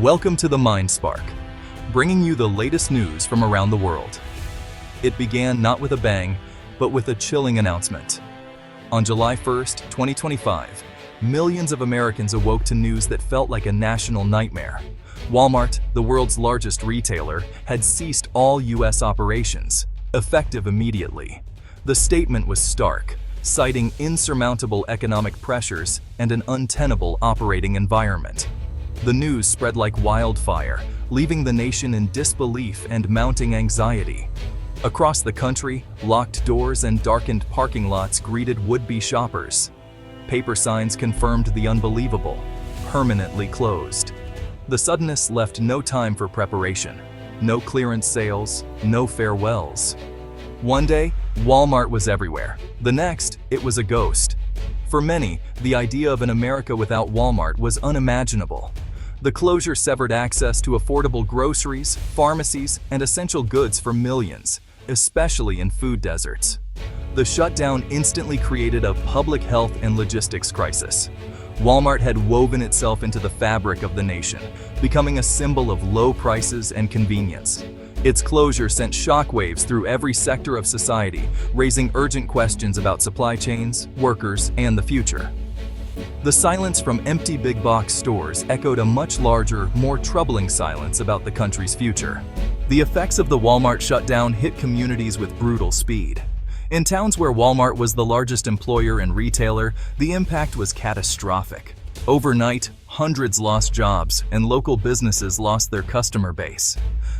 Welcome to the Mind Spark, bringing you the latest news from around the world. It began not with a bang, but with a chilling announcement. On July 1st, 2025, millions of Americans awoke to news that felt like a national nightmare. Walmart, the world's largest retailer, had ceased all U.S. operations, effective immediately. The statement was stark, citing insurmountable economic pressures and an untenable operating environment. The news spread like wildfire, leaving the nation in disbelief and mounting anxiety. Across the country, locked doors and darkened parking lots greeted would-be shoppers. Paper signs confirmed the unbelievable: permanently closed. The suddenness left no time for preparation. No clearance sales, no farewells. One day, Walmart was everywhere. The next, it was a ghost. For many, the idea of an America without Walmart was unimaginable. The closure severed access to affordable groceries, pharmacies, and essential goods for millions, especially in food deserts. The shutdown instantly created a public health and logistics crisis. Walmart had woven itself into the fabric of the nation, becoming a symbol of low prices and convenience. Its closure sent shockwaves through every sector of society, raising urgent questions about supply chains, workers, and the future. The silence from empty big-box stores echoed a much larger, more troubling silence about the country's future. The effects of the Walmart shutdown hit communities with brutal speed. In towns where Walmart was the largest employer and retailer, the impact was catastrophic. Overnight, hundreds lost jobs, and local businesses lost their customer base.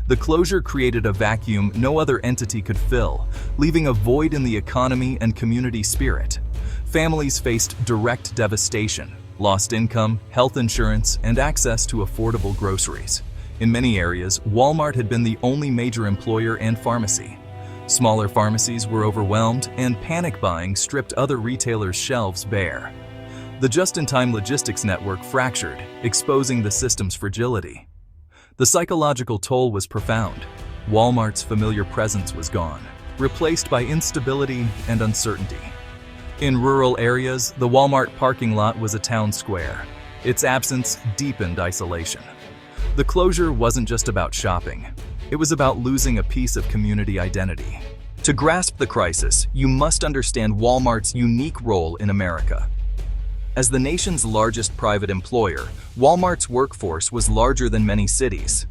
The closure created a vacuum no other entity could fill, leaving a void in the economy and community spirit. Families faced direct devastation, lost income, health insurance, and access to affordable groceries. In many areas, Walmart had been the only major employer and pharmacy. Smaller pharmacies were overwhelmed, and panic buying stripped other retailers' shelves bare. The just-in-time logistics network fractured, exposing the system's fragility. The psychological toll was profound. Walmart's familiar presence was gone, replaced by instability and uncertainty. In rural areas, the Walmart parking lot was a town square. Its absence deepened isolation. The closure wasn't just about shopping. It was about losing a piece of community identity. To grasp the crisis, you must understand Walmart's unique role in America. As the nation's largest private employer, Walmart's workforce was larger than many cities.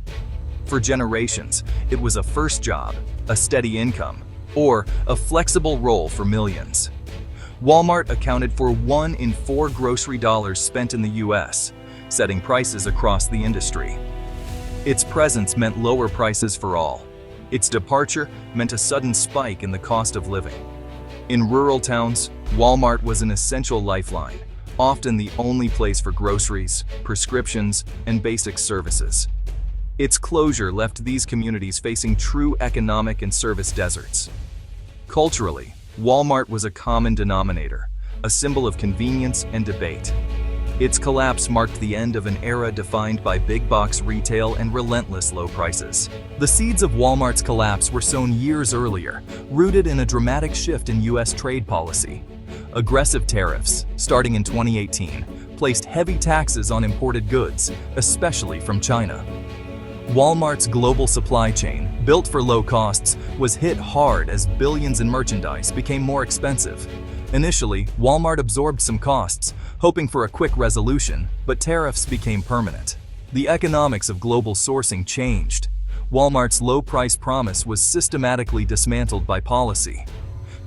For generations, it was a first job, a steady income, or a flexible role for millions. Walmart accounted for 1 in 4 grocery dollars spent in the U.S., setting prices across the industry. Its presence meant lower prices for all. Its departure meant a sudden spike in the cost of living. In rural towns, Walmart was an essential lifeline, often the only place for groceries, prescriptions, and basic services. Its closure left these communities facing true economic and service deserts. Culturally, Walmart was a common denominator, a symbol of convenience and debate. Its collapse marked the end of an era defined by big-box retail and relentless low prices. The seeds of Walmart's collapse were sown years earlier, rooted in a dramatic shift in U.S. trade policy. Aggressive tariffs, starting in 2018, placed heavy taxes on imported goods, especially from China. Walmart's global supply chain, built for low costs, was hit hard as billions in merchandise became more expensive. Initially, Walmart absorbed some costs, hoping for a quick resolution, but tariffs became permanent. The economics of global sourcing changed. Walmart's low-price promise was systematically dismantled by policy.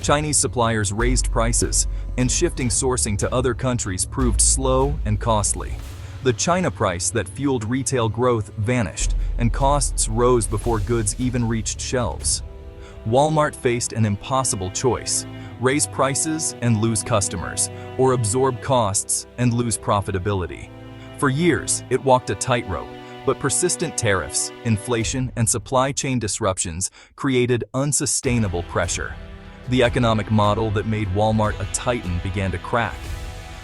Chinese suppliers raised prices, and shifting sourcing to other countries proved slow and costly. The China price that fueled retail growth vanished, and costs rose before goods even reached shelves. Walmart faced an impossible choice: raise prices and lose customers, or absorb costs and lose profitability. For years, it walked a tightrope, but persistent tariffs, inflation, and supply chain disruptions created unsustainable pressure. The economic model that made Walmart a titan began to crack.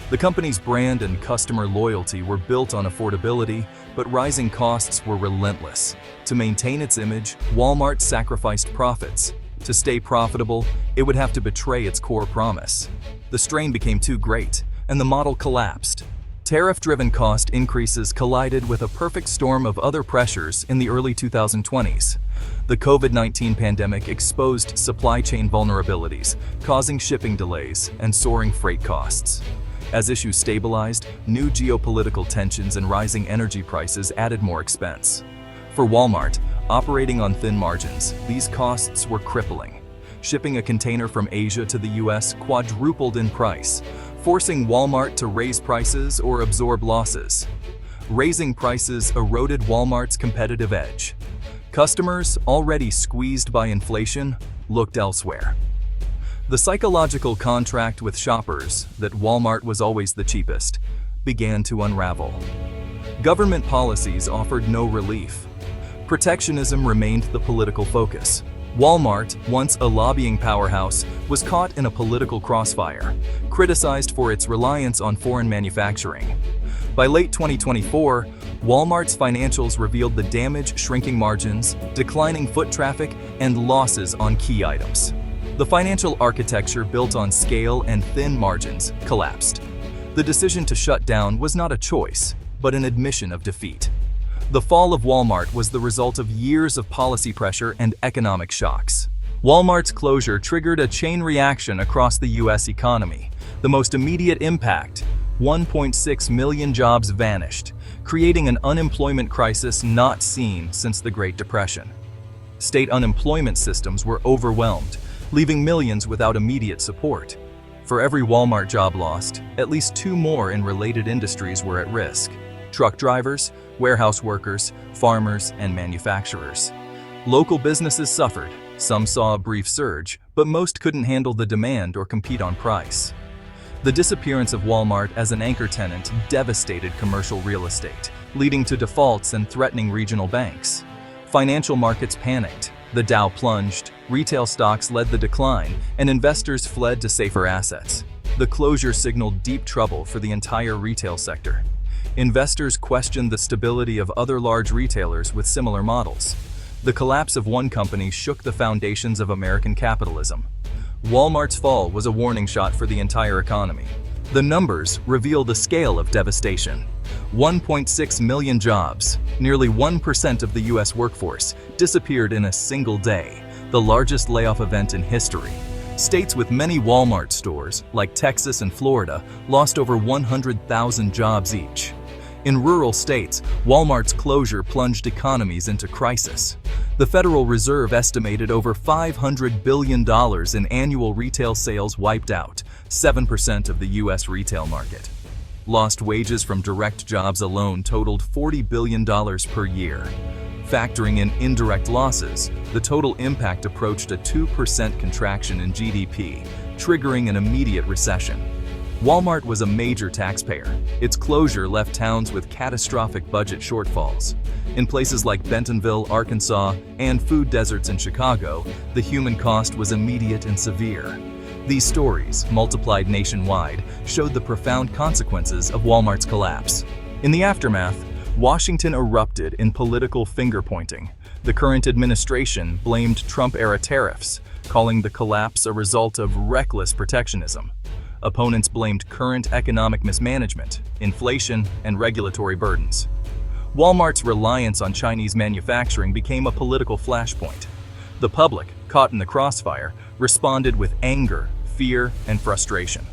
The company's brand and customer loyalty were built on affordability, but rising costs were relentless. To maintain its image, Walmart sacrificed profits. To stay profitable, it would have to betray its core promise. The strain became too great, and the model collapsed. Tariff-driven cost increases collided with a perfect storm of other pressures in the early 2020s. The COVID-19 pandemic exposed supply chain vulnerabilities, causing shipping delays and soaring freight costs. As issues stabilized, new geopolitical tensions and rising energy prices added more expense. For Walmart, operating on thin margins, these costs were crippling. Shipping a container from Asia to the US quadrupled in price, forcing Walmart to raise prices or absorb losses. Raising prices eroded Walmart's competitive edge. Customers, already squeezed by inflation, looked elsewhere. The psychological contract with shoppers that Walmart was always the cheapest began to unravel. Government policies offered no relief. Protectionism remained the political focus. Walmart, once a lobbying powerhouse, was caught in a political crossfire, criticized for its reliance on foreign manufacturing. By late 2024, Walmart's financials revealed the damage, shrinking margins, declining foot traffic, and losses on key items. The financial architecture built on scale and thin margins collapsed. The decision to shut down was not a choice, but an admission of defeat. The fall of Walmart was the result of years of policy pressure and economic shocks. Walmart's closure triggered a chain reaction across the U.S. economy. The most immediate impact: 1.6 million jobs vanished, creating an unemployment crisis not seen since the Great Depression. State unemployment systems were overwhelmed, leaving millions without immediate support. For every Walmart job lost, at least 2 more in related industries were at risk: truck drivers, warehouse workers, farmers, and manufacturers. Local businesses suffered. Some saw a brief surge, but most couldn't handle the demand or compete on price. The disappearance of Walmart as an anchor tenant devastated commercial real estate, leading to defaults and threatening regional banks. Financial markets panicked. The Dow plunged, retail stocks led the decline, and investors fled to safer assets. The closure signaled deep trouble for the entire retail sector. Investors questioned the stability of other large retailers with similar models. The collapse of one company shook the foundations of American capitalism. Walmart's fall was a warning shot for the entire economy. The numbers reveal the scale of devastation. 1.6 million jobs, nearly 1% of the U.S. workforce, disappeared in a single day, the largest layoff event in history. States with many Walmart stores, like Texas and Florida, lost over 100,000 jobs each. In rural states, Walmart's closure plunged economies into crisis. The Federal Reserve estimated over $500 billion in annual retail sales wiped out, 7% of the U.S. retail market. Lost wages from direct jobs alone totaled $40 billion per year. Factoring in indirect losses, the total impact approached a 2% contraction in GDP, triggering an immediate recession. Walmart was a major taxpayer. Its closure left towns with catastrophic budget shortfalls. In places like Bentonville, Arkansas, and food deserts in Chicago, the human cost was immediate and severe. These stories, multiplied nationwide, showed the profound consequences of Walmart's collapse. In the aftermath, Washington erupted in political finger-pointing. The current administration blamed Trump-era tariffs, calling the collapse a result of reckless protectionism. Opponents blamed current economic mismanagement, inflation, and regulatory burdens. Walmart's reliance on Chinese manufacturing became a political flashpoint. The public, caught in the crossfire, responded with anger, fear, and frustration.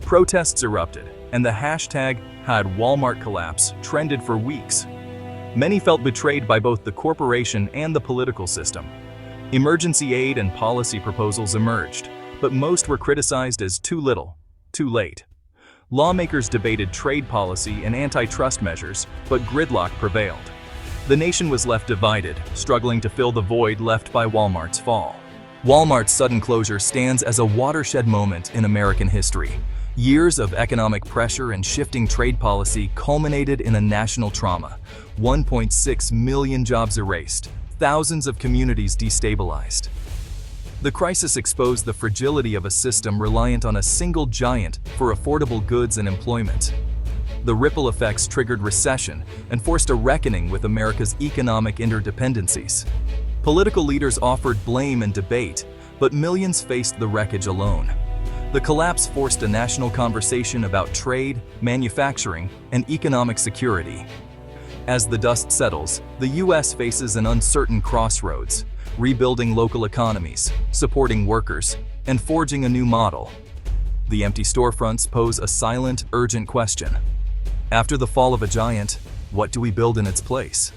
Protests erupted, and the hashtag #HadWalmartCollapse trended for weeks. Many felt betrayed by both the corporation and the political system. Emergency aid and policy proposals emerged, but most were criticized as too little, too late. Lawmakers debated trade policy and antitrust measures, but gridlock prevailed. The nation was left divided, struggling to fill the void left by Walmart's fall. Walmart's sudden closure stands as a watershed moment in American history. Years of economic pressure and shifting trade policy culminated in a national trauma. 1.6 million jobs erased, thousands of communities destabilized. The crisis exposed the fragility of a system reliant on a single giant for affordable goods and employment. The ripple effects triggered recession and forced a reckoning with America's economic interdependencies. Political leaders offered blame and debate, but millions faced the wreckage alone. The collapse forced a national conversation about trade, manufacturing, and economic security. As the dust settles, the U.S. faces an uncertain crossroads, rebuilding local economies, supporting workers, and forging a new model. The empty storefronts pose a silent, urgent question. After the fall of a giant, what do we build in its place?